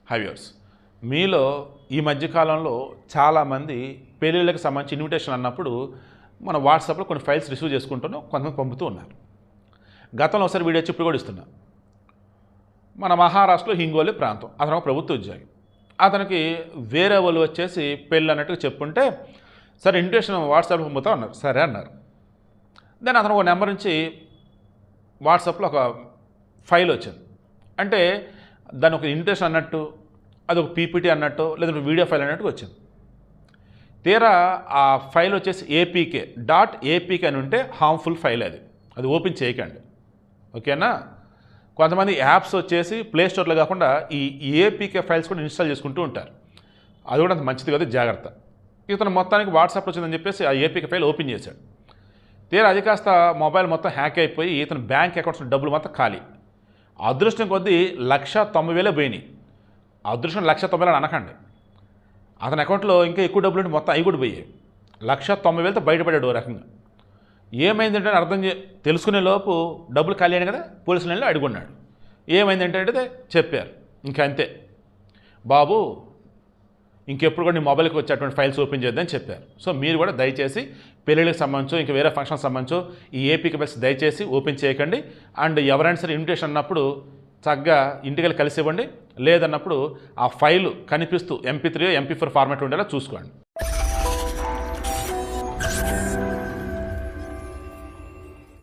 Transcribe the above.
హైవ్యూర్స్ మీలో ఈ మధ్యకాలంలో చాలామంది పెళ్ళిళ్ళకి సంబంధించి ఇన్విటేషన్ అన్నప్పుడు మన వాట్సాప్లో కొన్ని ఫైల్స్ రిసీవ్ చేసుకుంటున్నాం, కొంతమంది పంపుతూ ఉన్నారు. గతంలో ఒకసారి వీడియో వచ్చి ఇప్పుడు కూడా ఇస్తున్నా. మన మహారాష్ట్రలో హింగోలి ప్రాంతం, అతను ఒక ప్రభుత్వ ఉద్యోగి. అతనికి వేరే వాళ్ళు వచ్చేసి పెళ్ళి అన్నట్టుగా చెప్పుంటే సరే ఇన్విటేషన్ వాట్సాప్లో పంపుతా ఉన్నారు. సరే అన్నారు. దెన్ అతను ఒక నెంబర్ నుంచి వాట్సాప్లో ఒక ఫైల్ వచ్చింది. అంటే దాని ఒక ఇన్విటేషన్ అన్నట్టు, అది ఒక పీపీటీ అన్నట్టు, లేదా వీడియో ఫైల్ అన్నట్టు వచ్చింది. తీరా ఆ ఫైల్ వచ్చేసి APK అని ఉంటే హార్మ్ఫుల్ ఫైల్ అది ఓపెన్ చేయకండి, ఓకేనా. కొంతమంది యాప్స్ వచ్చేసి ప్లే స్టోర్లో కాకుండా ఈ APK ఫైల్స్ కూడా ఇన్స్టాల్ చేసుకుంటూ ఉంటారు. అది కూడా అంత మంచిది కదా, జాగ్రత్త. ఇతను మొత్తానికి వాట్సాప్ వచ్చిందని చెప్పేసి ఆ APK ఫైల్ ఓపెన్ చేశాడు. తీరా అది కాస్త మొబైల్ మొత్తం హ్యాక్ అయిపోయి ఇతను బ్యాంక్ అకౌంట్స్ డబ్బులు మొత్తం ఖాళీ. అదృష్టం కొద్దీ 1,90,000 పోయినాయి. అదృష్టం 1,90,000 అనకండి, అతని అకౌంట్లో ఇంకా ఎక్కువ డబ్బులు ఉంటే మొత్తం అవి కూడా పోయాయి. 1,90,000తో బయటపడాడు ఓ రకంగా. ఏమైందంటే తెలుసుకునే లోపు డబ్బులు ఖాళీ అయినాయి కదా, పోలీసులు వెళ్ళి అడుగున్నాడు. ఏమైందంటే చెప్పారు. ఇంకా అంతే బాబు, ఇంకెప్పుడు కూడా నీ మొబైల్కి వచ్చేటువంటి ఫైల్స్ ఓపెన్ చేద్దని చెప్పారు. సో మీరు కూడా దయచేసి పెళ్ళిళ్ళకి సంబంధించో ఇంకా వేరే ఫంక్షన్కి సంబంధించో ఈ APK ఫైల్స్ దయచేసి ఓపెన్ చేయకండి. అండ్ ఎవరైనా సరే ఇన్విటేషన్ అన్నప్పుడు చక్కగా ఇంటికి కలిసి ఇవ్వండి. లేదన్నప్పుడు ఆ ఫైలు కనిపిస్తూ MP3 MP4 ఫార్మాట్ ఉండేలా చూసుకోండి.